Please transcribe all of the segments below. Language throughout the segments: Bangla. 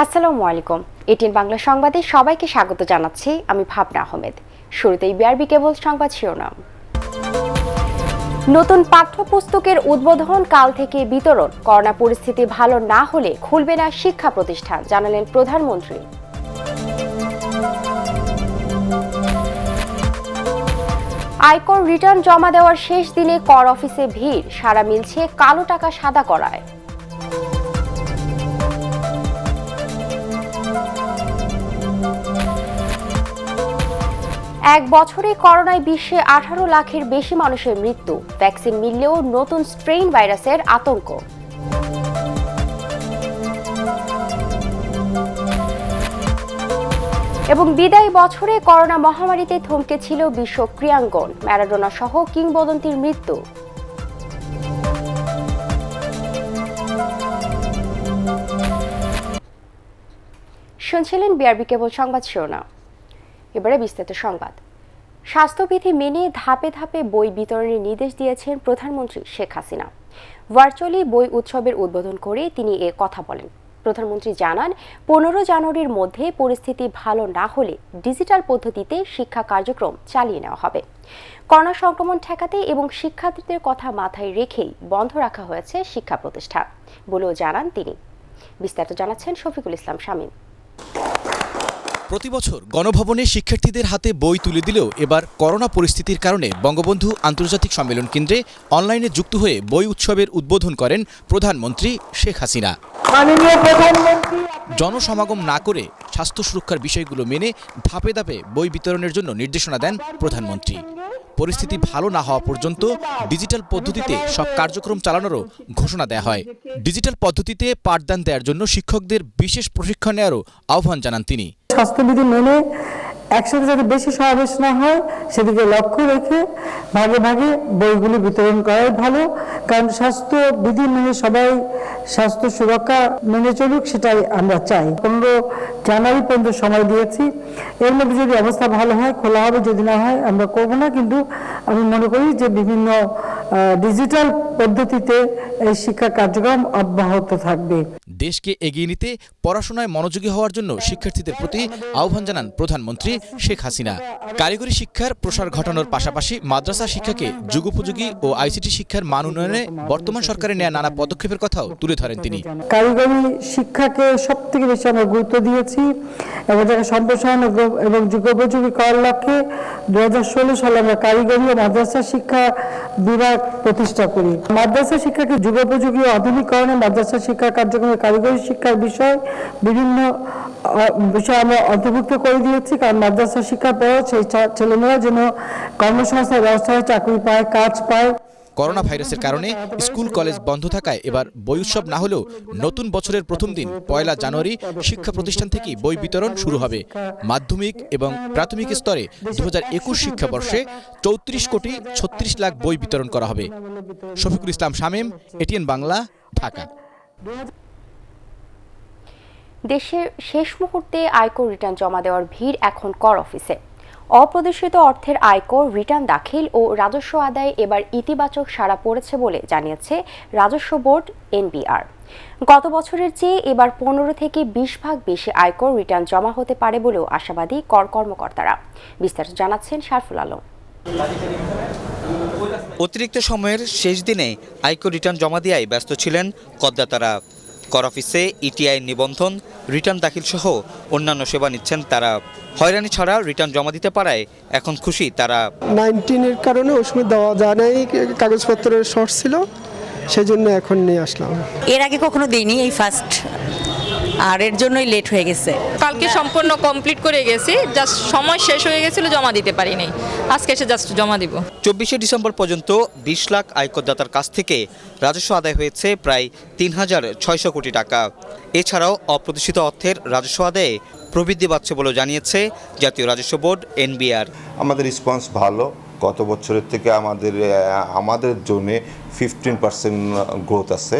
আসসালামু আলাইকুম। এটিএন বাংলা সংবাদে সবাইকে স্বাগত জানাচ্ছি আমি ভাবনা আহমেদ। শুরুতেই বিআরবি কেবল সংবাদ শিরোনাম। নতুন পাঠ্যপুস্তকের উদ্বোধন কাল থেকে বিতরণ। করোনা পরিস্থিতি ভালো না হলে খুলবে না শিক্ষা প্রতিষ্ঠান, জানালেন প্রধানমন্ত্রী। আয়কর রিটার্ন জমা দেওয়ার শেষ দিনে কর অফিসে ভিড়, সাড়া মিলছে কালো টাকা সাদা করায়। এক বছরে করোনায় বিশ্বে 18 লাখের বেশি মানুষের মৃত্যু। ভ্যাকসিন মিললেও নতুন স্ট্রেইন ভাইরাসের আতঙ্ক। এবং বিদায়ী বছরে করোনা মহামারীতে থমকে ছিল বিশ্ব ক্রীড়াঙ্গন। ম্যারাডোনা সহ কিংবদন্তির মৃত্যু। শুনছিলেন বিআরবি কেবল সংবাদ শিরোনাম। এবারে বিস্তারিত সংবাদ। স্বাস্থ্যবিধি মেনে ধাপে ধাপে বই বিতরণের নির্দেশ দিয়েছেন প্রধানমন্ত্রী শেখ হাসিনা। ভার্চুয়ালি বই উৎসবের উদ্বোধন করে তিনি এ কথা বলেন। প্রধানমন্ত্রী জানান, 15 জানুয়ারির মধ্যে পরিস্থিতি ভালো না হলে ডিজিটাল পদ্ধতিতে শিক্ষা কার্যক্রম চালিয়ে নেওয়া হবে। করোনা সংক্রমণ ঠেকাতে এবং শিক্ষার্থীদের কথা মাথায় রেখেই বন্ধ রাখা হয়েছে শিক্ষা প্রতিষ্ঠান বলেও জানান তিনি। বিস্তারিত জানাচ্ছেন শফিকুল ইসলাম শামীম। প্রতিবছর গণভবনে শিক্ষার্থীদের হাতে বই তুলে দিলেও এবার করোনা পরিস্থিতির কারণে বঙ্গবন্ধু আন্তর্জাতিক সম্মেলন কেন্দ্রে অনলাইনে যুক্ত হয়ে বই উৎসবের উদ্বোধন করেন প্রধানমন্ত্রী শেখ হাসিনা। জনসমাগম না করে স্বাস্থ্য সুরক্ষার বিষয়গুলো মেনে ধাপে ধাপে বই বিতরণের জন্য নির্দেশনা দেন প্রধানমন্ত্রী। পরিস্থিতি ভালো না হওয়া পর্যন্ত ডিজিটাল পদ্ধতিতে সব কার্যক্রম চালানোরও ঘোষণা দেওয়া হয়। ডিজিটাল পদ্ধতিতে পাঠদান দেওয়ার জন্য শিক্ষকদের বিশেষ প্রশিক্ষণ নেওয়ারও আহ্বান জানান তিনি। স্বাস্থ্যবিধি মেনে একসাথে যাতে বেশি সমাবেশ না হয় সেদিকে লক্ষ্য রেখে ভাগে ভাগে বইগুলি বিতরণ করাই ভালো, কারণ স্বাস্থ্যবিধি মেনে সবাই স্বাস্থ্য সুরক্ষা মেনে চলুক, সেটাই আমরা চাই। 15 জানুয়ারি পর্যন্ত সময় দিয়েছি, এর মধ্যে যদি অবস্থা ভালো হয় খোলা হবে, যদি না হয় আমরা করব না। কিন্তু আমি মনে করি যে বিভিন্ন ডিজিটাল পদ্ধতিতে এই শিক্ষা কার্যক্রম অব্যাহত থাকবে। দেশকে এগিয়ে নিতে পড়াশোনায় মনোযোগী হওয়ার জন্য শিক্ষার্থীদের প্রতি আহ্বান জানান প্রধানমন্ত্রী শেখ হাসিনা। কারিগরি শিক্ষার প্রসার ঘটানোর পাশাপাশি মাদ্রাসা শিক্ষাকে যুগোপযোগী ও আইসিটি শিক্ষার মান উন্নয়নে বর্তমান সরকারের নেওয়া নানা পদক্ষেপের কথাও তুলে ধরেন তিনি। কারিগরি শিক্ষাকে সবথেকে বেশি আমরা গুরুত্ব দিয়েছি এবং তাকে সম্প্রসারণ এবং যুগোপযোগী করার লক্ষ্যে 2016 সালে আমরা কারিগরি ও মাদ্রাসা শিক্ষা বিভাগ প্রতিষ্ঠা করি। মাদ্রাসা শিক্ষাকে যুগোপযোগী ও আধুনিকরণে মাদ্রাসা শিক্ষা কার্যক্রমে কারিগরি শিক্ষার বিষয় বিভিন্ন বিষয় আমরা অন্তর্ভুক্ত করে দিয়েছি, কারণ মাদ্রাসা শিক্ষার পর সেই ছেলেমেয়েরা যেন কর্মসংস্থান ব্যবস্থায় চাকরি পায়, কাজ পায়। করোনা ভাইরাসের কারণে স্কুল কলেজ বন্ধ থাকায় এবার বই উৎসব না হলেও নতুন বছরের প্রথম দিন 1 জানুয়ারি শিক্ষা প্রতিষ্ঠান থেকে বই বিতরণ শুরু হবে। মাধ্যমিক এবং প্রাথমিক স্তরে 2021 শিক্ষাবর্ষে 34,36,00,000 বই বিতরণ করা হবে। শফিকুল ইসলাম শামীম, এটিএন বাংলা, ঢাকা। দেশে শেষ মুহূর্তে আয়কর রিটার্ন জমা দেওয়ার ভিড় এখন কর অফিসে। অপ্রদর্শিত অর্থের আয়কর রিটার্ন দাখিল ও রাজস্ব আদায়ে এবার ইতিবাচক সাড়া পড়েছে বলে জানিয়েছে রাজস্ব বোর্ড এনবিআর। গত বছরের চেয়ে এবার 15 থেকে 20 ভাগ বেশি আয়কর রিটার্ন জমা হতে পারে বলেও আশাবাদী কর কর্মকর্তারা। বিস্তারিত জানাচ্ছেন শারফুল আলম। অতিরিক্ত সময়ের শেষ দিনে আয়কর রিটার্ন জমা দেওয়ায় ব্যস্ত ছিলেন করদাতারা। কর অফিসে ইটিআই নিবন্ধন, রিটার্ন দাখিল সহ অন্যান্য সেবা নিচ্ছেন তারা। হয়রানি ছাড়া রিটার্ন জমা দিতে পারায় এখন খুশি তারা। 19-এর কারণে ওই সময় দেওয়া যায় নাই, কাগজপত্রের শর্ট ছিল, সেই জন্য এখন নিয়ে আসলাম। এর আগে কখনো দেইনি, এই ফার্স্ট, আর এর জন্যই লেট হয়ে গেছে। কালকে সম্পূর্ণ কমপ্লিট করে গেছি, জাস্ট সময় শেষ হয়ে গেছিল, জমা দিতে পারিনি। আজকে এসে জাস্ট জমা দিব। 24শে ডিসেম্বর পর্যন্ত 20 লাখ আয়করদাতার কাছ থেকে রাজস্ব আদায় হয়েছে প্রায় 3,600 কোটি টাকা। এছাড়াও অপ্রদর্শিত অর্থের রাজস্ব আদায়ে প্রবৃদ্ধি পাচ্ছে বলে জানিয়েছে জাতীয় রাজস্ব বোর্ড এনবিআর। আমাদের রেসপন্স ভালো, গত বছরের থেকে আমাদের জন্য 15% গ্রোথ আছে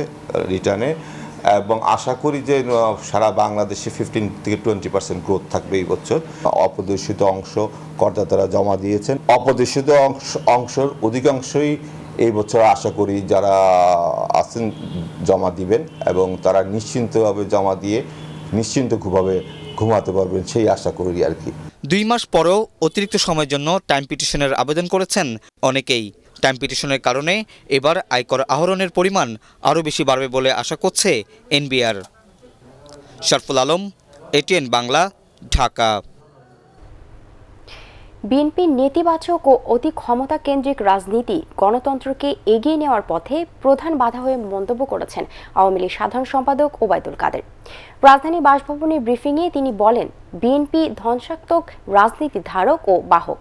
রিটার্নে, এবং আশা করি যে সারা বাংলাদেশে 15 থেকে 20% গ্রোথ থাকবে এই বছর। অপ্রদর্শিত অংশ করদাতারা জমা দিয়েছেন, অপ্রদর্শিত অংশের অধিকাংশই এই বছর আশা করি যারা আছেন জমা দিবেন, এবং তারা নিশ্চিন্তভাবে জমা দিয়ে নিশ্চিন্তভাবে ঘুমাতে পারবেন সেই আশা করি আর কি। 2 মাস পরেও অতিরিক্ত সময়ের জন্য টাইম পিটিশনের আবেদন করেছেন অনেকেই। টাইম পিটিশনের কারণে এবার আয়কর আহরণের পরিমাণ আরও বেশি বাড়বে বলে আশা করছে এনবিআর। শরফুল আলম, এটিএন বাংলা, ঢাকা। বিএনপির নেতিবাচক ও অতি ক্ষমতা কেন্দ্রিক রাজনীতি গণতন্ত্রকে এগিয়ে নেওয়ার পথে প্রধান বাধা হয়ে মন্তব্য করেছেন আওয়ামী লীগ সাধারণ সম্পাদক ওবায়দুল কাদের। রাজধানী বাসভবনের ব্রিফিংয়ে তিনি বলেন, বিএনপি ধ্বংসাত্মক রাজনীতি ধারক ও বাহক।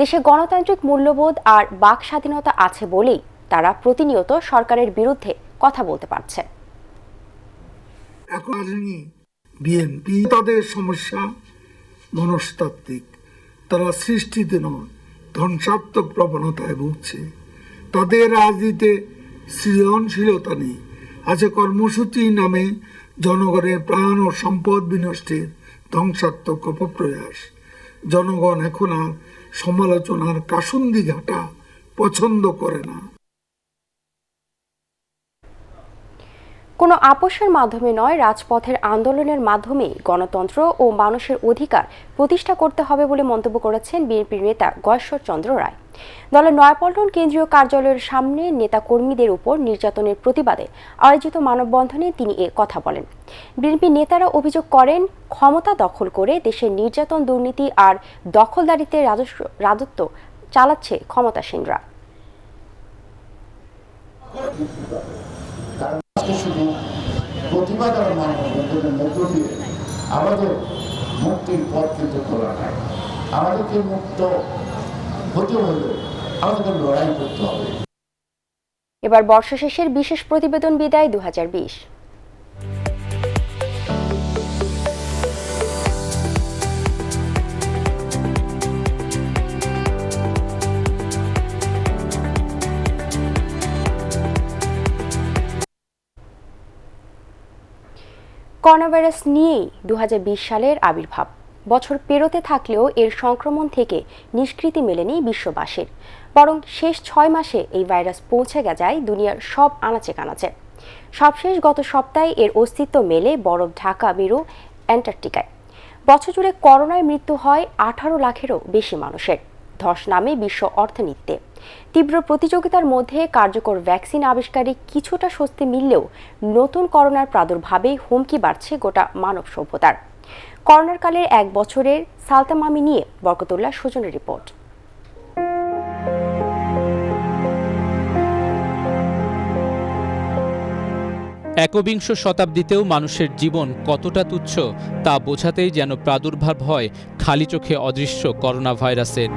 দেশে গণতান্ত্রিক মূল্যবোধ আর বাক স্বাধীনতা আছে বলেই তারা প্রতিনিয়ত সরকারের বিরুদ্ধে কথা বলতে পারছে। এখন বিএনপি তাদের সমস্যা মনস্তাত্ত্বিক, তারা সৃষ্টিতে নয় ধ্বংসাত্মক প্রবণতায় ভুগছে। তাদের রাজনীতিতে সৃজনশীলতা নেই, আছে কর্মসূচি নামে জনগণের প্রাণ ও সম্পদ বিনষ্টের ধ্বংসাত্মক অপপ্রয়াস। জনগণ এখন আর সমালোচনার কাসুন্দি ঘাটা পছন্দ করে না। কোনো আপোষের মাধ্যমে নয়, রাজপথের আন্দোলনের মাধ্যমে গণতন্ত্র ও মানুষের অধিকার প্রতিষ্ঠা করতে হবে বলে মন্তব্য করেছেন বিএনপির নেতা গয়েশ্বর চন্দ্র রায়। দলের নয়াপল্টন কেন্দ্রীয় কার্যালয়ের সামনে নেতাকর্মীদের উপর নির্যাতনের প্রতিবাদে আয়োজিত মানববন্ধনে তিনি এ কথা বলেন। বিএনপি নেতারা অভিযোগ করেন, ক্ষমতা দখল করে দেশের নির্যাতন, দুর্নীতি আর দখলদারিত্বের রাজত্ব চালাচ্ছে ক্ষমতাসীনরা। শুধু প্রতিবাদ আর মানববন্ধনের মধ্য দিয়ে আমাদের মুক্তির পথ কিন্তু খোলা নাই। আমাদেরকে মুক্ত হতে হলে আমাদেরকে লড়াই করতে হবে। এবার বর্ষ শেষের বিশেষ প্রতিবেদন বিদায় 2020। করোনাভাইরাস নিয়েই 2020 সালের আবির্ভাব। বছর পেরোতে থাকলেও এর সংক্রমণ থেকে নিষ্কৃতি মেলেনি বিশ্ববাসীর, বরং শেষ 6 মাসে এই ভাইরাস পৌঁছে যায় দুনিয়ার সব আনাচে কানাচে। সবশেষ গত সপ্তাহে এর অস্তিত্ব মেলে বরফ ঢাকা মেরু অ্যান্টার্কটিকায়। বছর জুড়ে করোনায় মৃত্যু হয় 18 লাখেরও বেশি মানুষের। ধস নামে বিশ্ব অর্থনীতিতে। তীব্র প্রতিযোগিতার মধ্যে কার্যকর ভ্যাকসিন আবিষ্কারে কিছুটা স্বস্তি মিললেও নতুন করোনার প্রাদুর্ভাবে হুমকি বাড়ছে গোটা মানব সভ্যতার। করোনার কালের 1 বছরের সালতামামি নিয়ে বরকতুল্লাহ সুজনের রিপোর্ট। একবিংশ শতাব্দীতেও মানুষের জীবন কতটা তুচ্ছ তা বোঝাতেই যেন প্রাদুর্ভাব হয় খালি চোখে অদৃশ্য করোনা ভাইরাসের।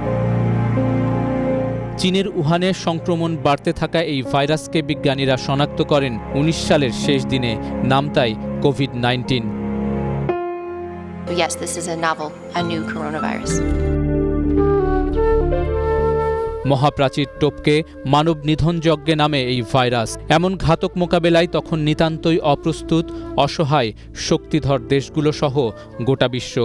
চীনের উহানে সংক্রমণ বাড়তে থাকা এই ভাইরাসকে বিজ্ঞানীরা শনাক্ত করেন 19 সালের শেষ দিনে, নাম তাই COVID-19. Yes, this is a new coronavirus. মহাপ্রাচীর টপকে মানব নিধন যজ্ঞে নামে এই ভাইরাস। এমন ঘাতক মোকাবেলায় তখন নিতান্তই অপ্রস্তুত, অসহায় শক্তিধর দেশগুলো সহ গোটা বিশ্ব।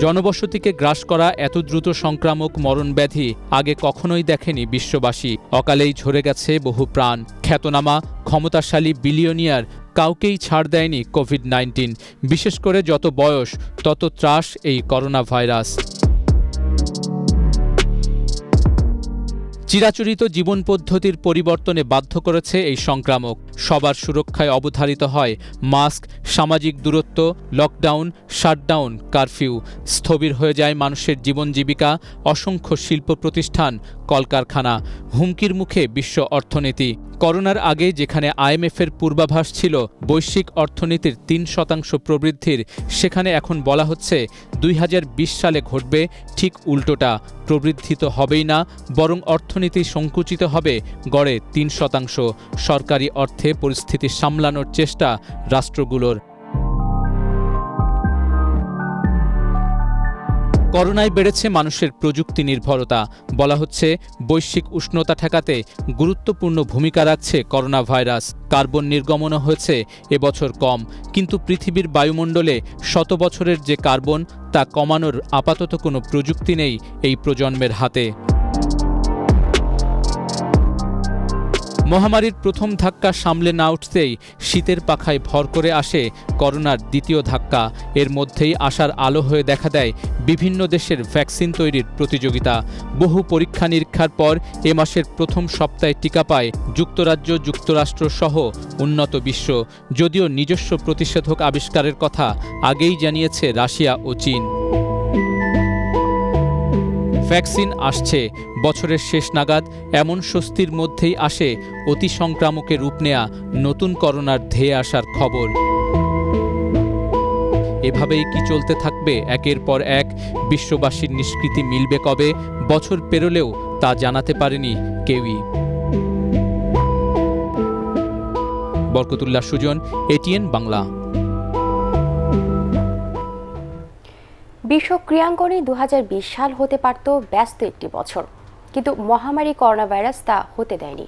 জনবসতিকে গ্রাস করা এত দ্রুত সংক্রামক মরণব্যাধি আগে কখনোই দেখেনি বিশ্ববাসী। অকালেই ঝরে গেছে বহু প্রাণ। খ্যাতনামা ক্ষমতাশালী বিলিয়নিয়ার কাউকেই ছাড় দেয়নি কোভিড-19। বিশেষ করে যত বয়স তত ত্রাস এই করোনা ভাইরাস। চিরাচরিত জীবন পদ্ধতির পরিবর্তনে বাধ্য করেছে এই সংক্রামক। সবার সুরক্ষায় অবধারিত হয় মাস্ক, সামাজিক দূরত্ব, লকডাউন, শাটডাউন, কারফিউ। স্থবির হয়ে যায় মানুষের জীবন জীবিকা, অসংখ্য শিল্প প্রতিষ্ঠান, কলকারখানা। হুমকির মুখে বিশ্ব অর্থনীতি। করোনার আগে যেখানে আইএমএফের পূর্বাভাস ছিল বৈশ্বিক অর্থনীতির 3% প্রবৃদ্ধির, সেখানে এখন বলা হচ্ছে 2020 সালে ঘটবে ঠিক উল্টোটা। প্রবৃদ্ধি তো হবেই না, বরং অর্থনীতি সংকুচিত হবে গড়ে 3%। সরকারি অর্থে পরিস্থিতি সামলানোর চেষ্টা রাষ্ট্রগুলোর। করোনায় বেড়েছে মানুষের প্রযুক্তি নির্ভরতা। বলা হচ্ছে বৈশ্বিক উষ্ণতা ঠেকাতে গুরুত্বপূর্ণ ভূমিকা রাখছে করোনা ভাইরাস। কার্বন নির্গমনও হয়েছে এবছর কম, কিন্তু পৃথিবীর বায়ুমণ্ডলে 100 বছরের যে কার্বন তা কমানোর আপাতত কোনো প্রযুক্তি নেই এই প্রজন্মের হাতে। মহামারীর প্রথম ধাক্কা সামলে না উঠতেই শীতের পাখায় ভর করে আসে করোনার দ্বিতীয় ধাক্কা। এর মধ্যেই আশার আলো হয়ে দেখা দেয় বিভিন্ন দেশের ভ্যাকসিন তৈরির প্রতিযোগিতা। বহু পরীক্ষা নিরীক্ষার পর এ মাসের প্রথম সপ্তাহে টিকা পায় যুক্তরাজ্য, যুক্তরাষ্ট্র সহ উন্নত বিশ্ব। যদিও নিজস্ব প্রতিষেধক আবিষ্কারের কথা আগেই জানিয়েছে রাশিয়া ও চীন। ভ্যাকসিন আসছে বছরের শেষ নাগাদ। এমন স্বস্তির মধ্যেই আসে অতি সংক্রামকে রূপ নেয়া নতুন করোনার ধেয়ে আসার খবর। এভাবেই কি চলতে থাকবে একের পর এক? বিশ্ববাসীর নিষ্কৃতি মিলবে কবে? বছর পেরোলেও তা জানাতে পারেনি কেউই। বরকতুল্লাহ সুজন, এটিএন বাংলা। বিশ্ব ক্রীড়াঙ্গনে 2020 সাল হতে পারত ব্যস্ত একটি বছর, কিন্তু মহামারী করোনা ভাইরাস তা হতে দেয়নি।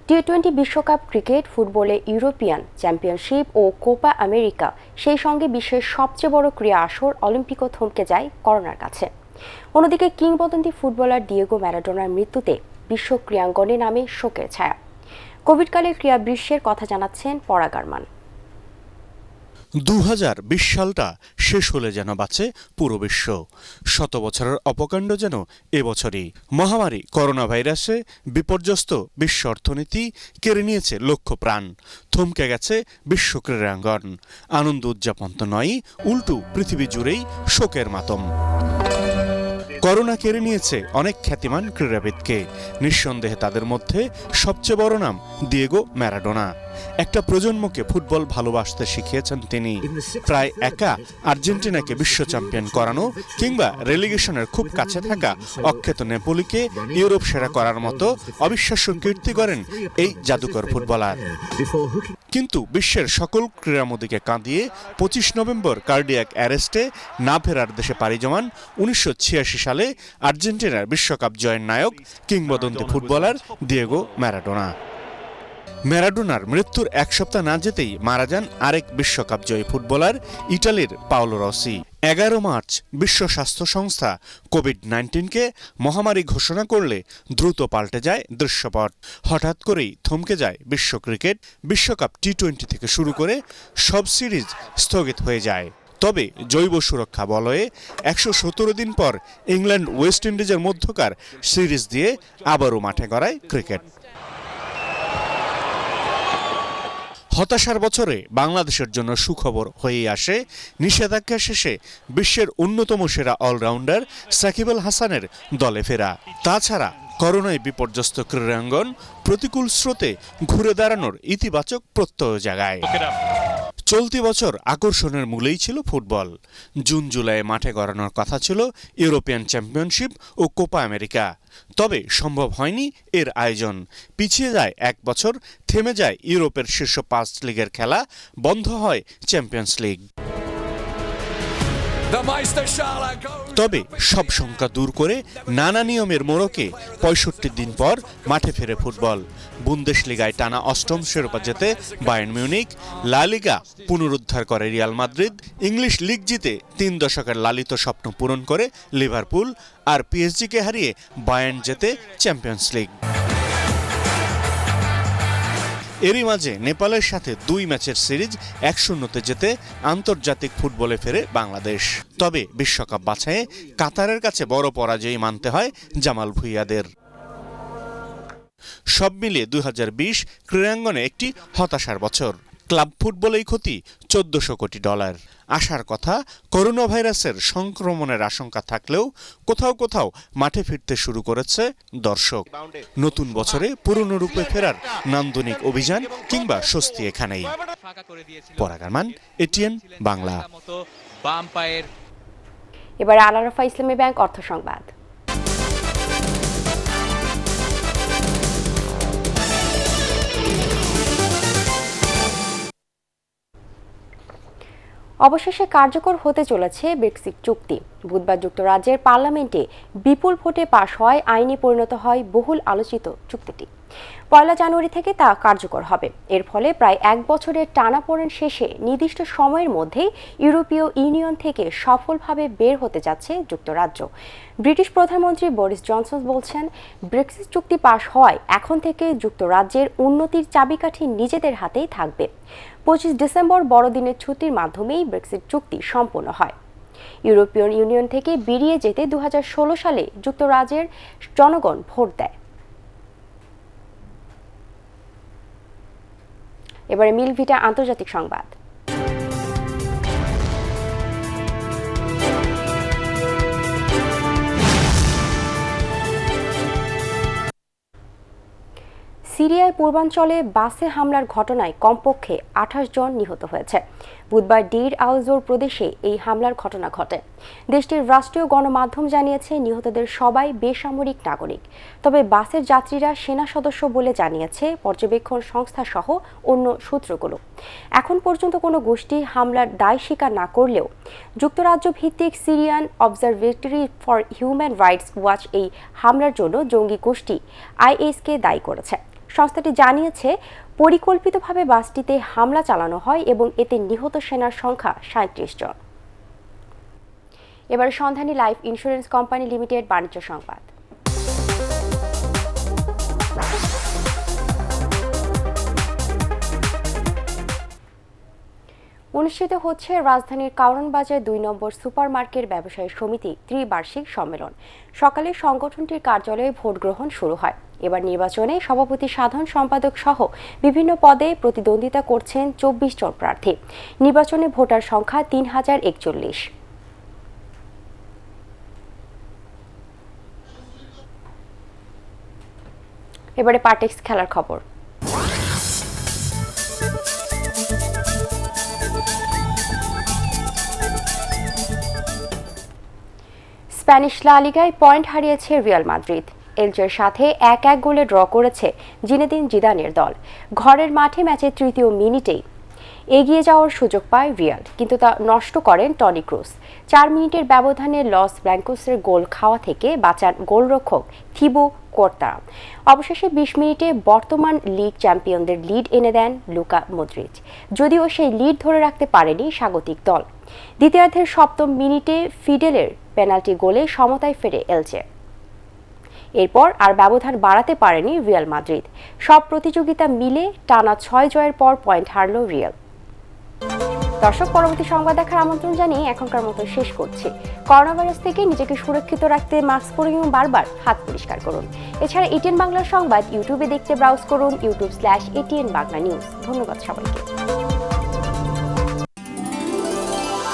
টি-20 বিশ্বকাপ ক্রিকেট, ফুটবলে ইউরোপিয়ান চ্যাম্পিয়নশিপ ও কোপা আমেরিকা, সেই সঙ্গে বিশ্বের সবচেয়ে বড় ক্রীড়া আসর অলিম্পিকও থমকে যায় করোনার কাছে। অন্যদিকে কিংবদন্তি ফুটবলার ডিয়েগো ম্যারাডোনার মৃত্যুতে বিশ্ব ক্রীড়াঙ্গনে নামে শোকের ছায়া। কোভিডকালের ক্রীড়া বিশ্বের কথা জানাচ্ছেন পরাগ আরমান। 2020 সালটা শেষ হলে যেন বাঁচে পুরো বিশ্ব। 100 বছরের অপকাণ্ড যেন এবছরই। মহামারী করোনা ভাইরাসে বিপর্যস্ত বিশ্ব অর্থনীতি কেড়ে নিয়েছে লক্ষ প্রাণ। থমকে গেছে বিশ্ব ক্রীড়াঙ্গন। আনন্দ উদযাপন তো নয়, উল্টো পৃথিবী জুড়েই শোকের মাতম। করোনা কেড়ে নিয়েছে অনেক খ্যাতিমান ক্রীড়াবিদকে। নিঃসন্দেহে তাদের মধ্যে সবচেয়ে বড় নাম ডিয়েগো ম্যারাডোনা। একটা প্রজন্মকে ফুটবল ভালোবাসতে শিখিয়েছেন তিনি। প্রায় একা আর্জেন্টিনাকে বিশ্ব চ্যাম্পিয়ন করানো কিংবা রেলিগেশনের খুব কাছে থাকা অখ্যাত নেপোলিকে ইউরোপ সেরা করার মতো অবিশ্বাস্য কীর্তি করেন এই জাদুকর ফুটবলার। কিন্তু বিশ্বের সকল ক্রীড়ামোদীকে কাঁদিয়ে 25 নভেম্বর কার্ডিয়াক অ্যারেস্টে না ফেরার দেশে পাড়ি জমান 1986 সালে আর্জেন্টিনার বিশ্বকাপ জয়ের নায়ক কিংবদন্তি ফুটবলার ডিয়েগো ম্যারাডোনা। ম্যারাডোনার মৃত্যুর এক সপ্তাহ না যেতেই মারা যান আরেক বিশ্বকাপ জয়ী ফুটবলার ইটালির পাওলো রসি। 11 মার্চ বিশ্ব স্বাস্থ্য সংস্থা কোভিড-19কে মহামারী ঘোষণা করলে দ্রুত পাল্টে যায় দৃশ্যপট। হঠাৎ করেই থমকে যায় বিশ্ব ক্রিকেট। বিশ্বকাপ টি-20 থেকে শুরু করে সব সিরিজ স্থগিত হয়ে যায়। তবে জৈব সুরক্ষা বলয়ে 117 দিন পর ইংল্যান্ড ওয়েস্ট ইন্ডিজের মধ্যকার সিরিজ দিয়ে আবারও মাঠে গড়ায় ক্রিকেট। হতাশার বছরে বাংলাদেশের জন্য সুখবর হয়ে আসে নিষেধাজ্ঞা শেষে বিশ্বের অন্যতম সেরা অলরাউন্ডার সাকিব আল হাসানের দলে ফেরা। তাছাড়া করোনায় বিপর্যস্ত ক্রীড়াঙ্গন প্রতিকূল স্রোতে ঘুরে দাঁড়ানোর ইতিবাচক প্রত্যয় জাগায়। চলতি বছর আকর্ষণের মূলেই ছিল ফুটবল। জুন জুলাইয়ে মাঠে গড়ানোর কথা ছিল ইউরোপিয়ান চ্যাম্পিয়নশিপ ও কোপা আমেরিকা। তবে সম্ভব হয়নি এর আয়োজন। পিছিয়ে যায় 1 বছর, থেমে যায় ইউরোপের শীর্ষ 5 লিগের খেলা, বন্ধ হয় চ্যাম্পিয়ন্স লিগ। তবে সব শঙ্কা দূর করে নানা নিয়মের মোড়কে 65 দিন পর মাঠে ফেরে ফুটবল। বুন্দেশলিগায় টানা 8ম শিরোপা জেতে বায়ার্ন মিউনিক, লা লিগা পুনরুদ্ধার করে রিয়াল মাদ্রিদ, ইংলিশ লিগ জিতে 3 দশকের লালিত স্বপ্ন পূরণ করে লিভারপুল, আর পিএসজিকে হারিয়ে বায়ার্ন জেতে চ্যাম্পিয়ন্স লিগ। এরই মাঝে নেপালের সাথে 2 ম্যাচের সিরিজ 1-0 জিতে আন্তর্জাতিক ফুটবলে ফেরে বাংলাদেশ। তবে বিশ্বকাপ বাছাইয়ে কাতারের কাছে বড় পরাজয় মানতে হয় জামাল ভুঁইয়াদের। সব মিলিয়ে 2020 ক্রীড়াঙ্গনে একটি হতাশার বছর। ক্লাব ফুটবলেই ক্ষতি $1400 কোটি। আশার কথা, করোনা ভাইরাসের সংক্রমণের আশঙ্কা থাকলেও কোথাও কোথাও মাঠে ফিরতে শুরু করেছে দর্শক। নতুন বছরে পুরনো রূপে ফেরার নান্দনিক অভিযান কিংবা স্বস্তি এখানেই। পরাগ আরমান, এটিএন বাংলা। এবার আল আরাফা ইসলামী ব্যাংক অর্থ সংবাদ। অবশেষে কার্যকর হতে চলেছে ব্রেক্সিট চুক্তি। বুধবার যুক্তরাজ্যের পার্লামেন্টে বিপুল ভোটে পাশ হয় আইনে পরিণত হয় বহুল আলোচিত চুক্তিটি। 1 জানুয়ারি থেকে তা কার্যকর হবে। এর ফলে প্রায় 1 বছরের টানাপোড়েন শেষে নির্দিষ্ট সময়ের মধ্যেই ইউরোপীয় ইউনিয়ন থেকে সফলভাবে বের হতে যাচ্ছে যুক্তরাজ্য। ব্রিটিশ প্রধানমন্ত্রী বরিস জনসন বলছেন, ব্রেক্সিট চুক্তি পাশ হওয়ায় এখন থেকে যুক্তরাজ্যের উন্নতির চাবিকাঠি নিজেদের হাতেই থাকবে। 25 ডিসেম্বর বড়দিনের ছুটির মাধ্যমেই ব্রেক্সিট চুক্তি সম্পন্ন হয়। ইউরোপীয় ইউনিয়ন থেকে বেরিয়ে যেতে 2016 সালে যুক্তরাজ্যের জনগণ ভোট দেয়। এবারে মিলভিটা আন্তর্জাতিক সংবাদ। সিরিয়ার পূর্বাঞ্চলে বাসে হামলার ঘটনায় কমপক্ষে 28 জন নিহত হয়েছে। বুধবার ডির আল-জোর প্রদেশে এই হামলার ঘটনা ঘটে। দেশটির রাষ্ট্রীয় গণমাধ্যম জানিয়েছে নিহতদের সবাই বেসামরিক নাগরিক। তবে বাসের যাত্রীরা সেনা সদস্য বলে জানিয়েছে পর্যবেক্ষণ সংস্থা সহ অন্য সূত্রগুলো। এখন পর্যন্ত কোনো গোষ্ঠী হামলার দায় স্বীকার না করলেও যুক্তরাজ্য ভিত্তিক Syrian observatory for human rights watch এই হামলার জন্য জঙ্গি গোষ্ঠী আইএসকে দায়ী করেছে। সংস্থাটি জানিয়েছে পরিকল্পিতভাবে বাসটিতে হামলা চালানো হয় এবং এতে নিহত সেনার সংখ্যা 37 জন। এবার সন্ধানী লাইফ ইন্স্যুরেন্স কোম্পানি লিমিটেড বাণিজ্য সংবাদ। অনুষ্ঠিত হচ্ছে রাজধানীর কারওয়ান বাজার 2 নম্বর সুপারমার্কেট ব্যবসায়ী সমিতি ত্রিবার্ষিক সম্মেলন। সকালে সংগঠনটির কার্যালয়ে ভোট গ্রহণ শুরু হয়। এবার নির্বাচনে সভাপতি, সাধারণ সম্পাদক সহ বিভিন্ন পদে প্রতিদ্বন্দ্বিতা করছেন 24 জন প্রার্থী। নির্বাচনে ভোটার সংখ্যা 3041। এবারে পার্টেক্স খেলার খবর। স্প্যানিশ লা লিগায় পয়েন্ট হারিয়েছে রিয়াল মাদ্রিদ। এলচের সাথে 1-1 গোলে ড্র করেছে জিনেদিন জিদানের দল। ঘরের মাঠে ম্যাচের 3য় মিনিটেই এগিয়ে যাওয়ার সুযোগ পায় রিয়াল, কিন্তু তা নষ্ট করেন টনি ক্রুস। 4 মিনিটের ব্যবধানে লস ব্ল্যাঙ্কোসের গোল খাওয়া থেকে বাঁচান গোলরক্ষক থিবো কর্তারা। অবশেষে 20 মিনিটে বর্তমান লিগ চ্যাম্পিয়নদের লিড এনে দেন লুকা মদ্রিচ, যদিও সেই লিড ধরে রাখতে পারেনি স্বাগতিক দল। দ্বিতীয়ার্ধের 7ম মিনিটে ফিডেলের পেনাল্টি গোলে সমতায় ফেরে এলচে। এরপর আর ব্যবধান বাড়াতে পারেনি রিয়াল মাদ্রিদ। সব প্রতিযোগিতা মিলে টানা 6 জয়ের পর পয়েন্ট হারল রিয়াল। দর্শক, পরবর্তী সংবাদ দেখার আমন্ত্রণ জানিয়ে এখনকার মতো শেষ করছি। করোনা ভাইরাস থেকে নিজেকে সুরক্ষিত রাখতে মাস্ক পরুন এবং বারবার হাত পরিষ্কার করুন। এছাড়া এটিএন বাংলা সংবাদ ইউটিউবে দেখতে ব্রাউজ করুন youtube/ATN Bangla News। ধন্যবাদ সবাইকে।